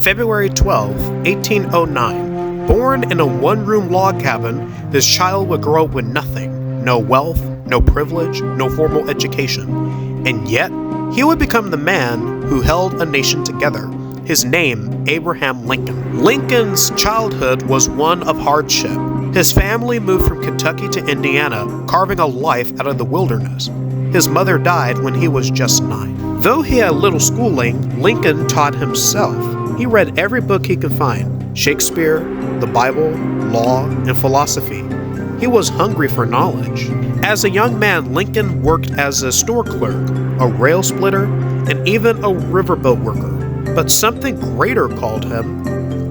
February 12, 1809, born in a one-room log cabin, this child would grow up with nothing, no wealth, no privilege, no formal education. And yet, he would become the man who held a nation together. His name, Abraham Lincoln. Lincoln's childhood was one of hardship. His family moved from Kentucky to Indiana, carving a life out of the wilderness. His mother died when he was just 9. Though he had little schooling, Lincoln taught himself. He read every book he could find: Shakespeare, the Bible, law, and philosophy. He was hungry for knowledge. As a young man, Lincoln worked as a store clerk, a rail splitter, and even a riverboat worker. But something greater called him: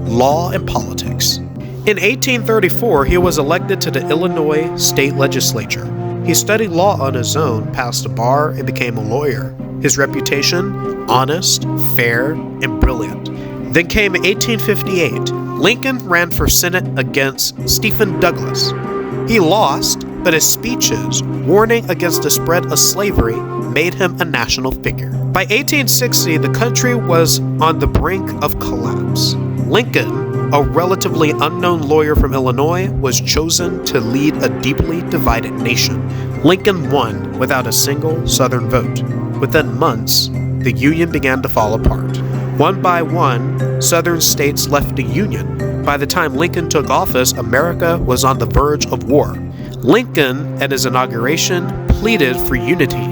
law and politics. In 1834, he was elected to the Illinois state legislature. He studied law on his own, passed the bar, and became a lawyer. His reputation: honest, fair, and brilliant. Then came 1858. Lincoln ran for Senate against Stephen Douglas. He lost, but his speeches warning against the spread of slavery made him a national figure. By 1860, the country was on the brink of collapse. Lincoln, a relatively unknown lawyer from Illinois, was chosen to lead a deeply divided nation. Lincoln won without a single Southern vote. Within months, the Union began to fall apart. One by one, Southern states left the Union. By the time Lincoln took office, America was on the verge of war. Lincoln, at his inauguration, pleaded for unity,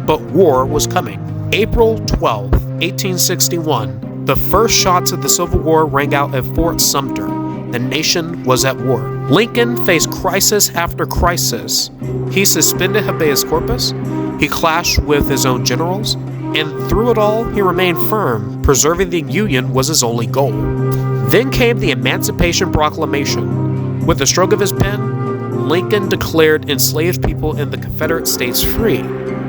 but war was coming. April 12, 1861, the first shots of the Civil War rang out at Fort Sumter. The nation was at war. Lincoln faced crisis after crisis. He suspended habeas corpus, he clashed with his own generals, and through it all, he remained firm. Preserving the Union was his only goal. Then came the Emancipation Proclamation. With the stroke of his pen, Lincoln declared enslaved people in the Confederate States free.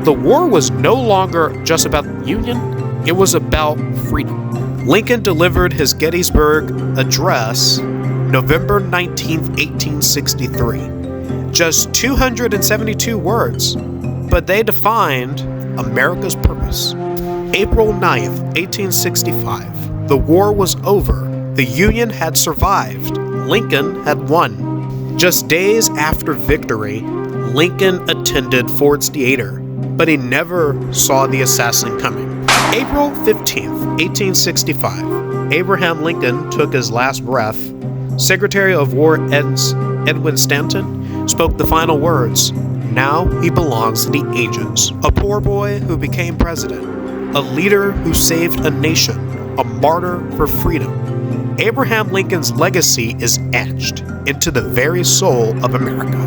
The war was no longer just about the Union, it was about freedom. Lincoln delivered his Gettysburg Address November 19, 1863. Just 272 words, but they defined America's purpose. April 9th, 1865. The war was over. The Union had survived. Lincoln had won. Just days after victory, Lincoln attended Ford's Theater, but he never saw the assassin coming. April 15th, 1865. Abraham Lincoln took his last breath. Secretary of War Edwin Stanton spoke the final words. Now he belongs to the ages. A poor boy who became president, a leader who saved a nation, a martyr for freedom. Abraham Lincoln's legacy is etched into the very soul of America.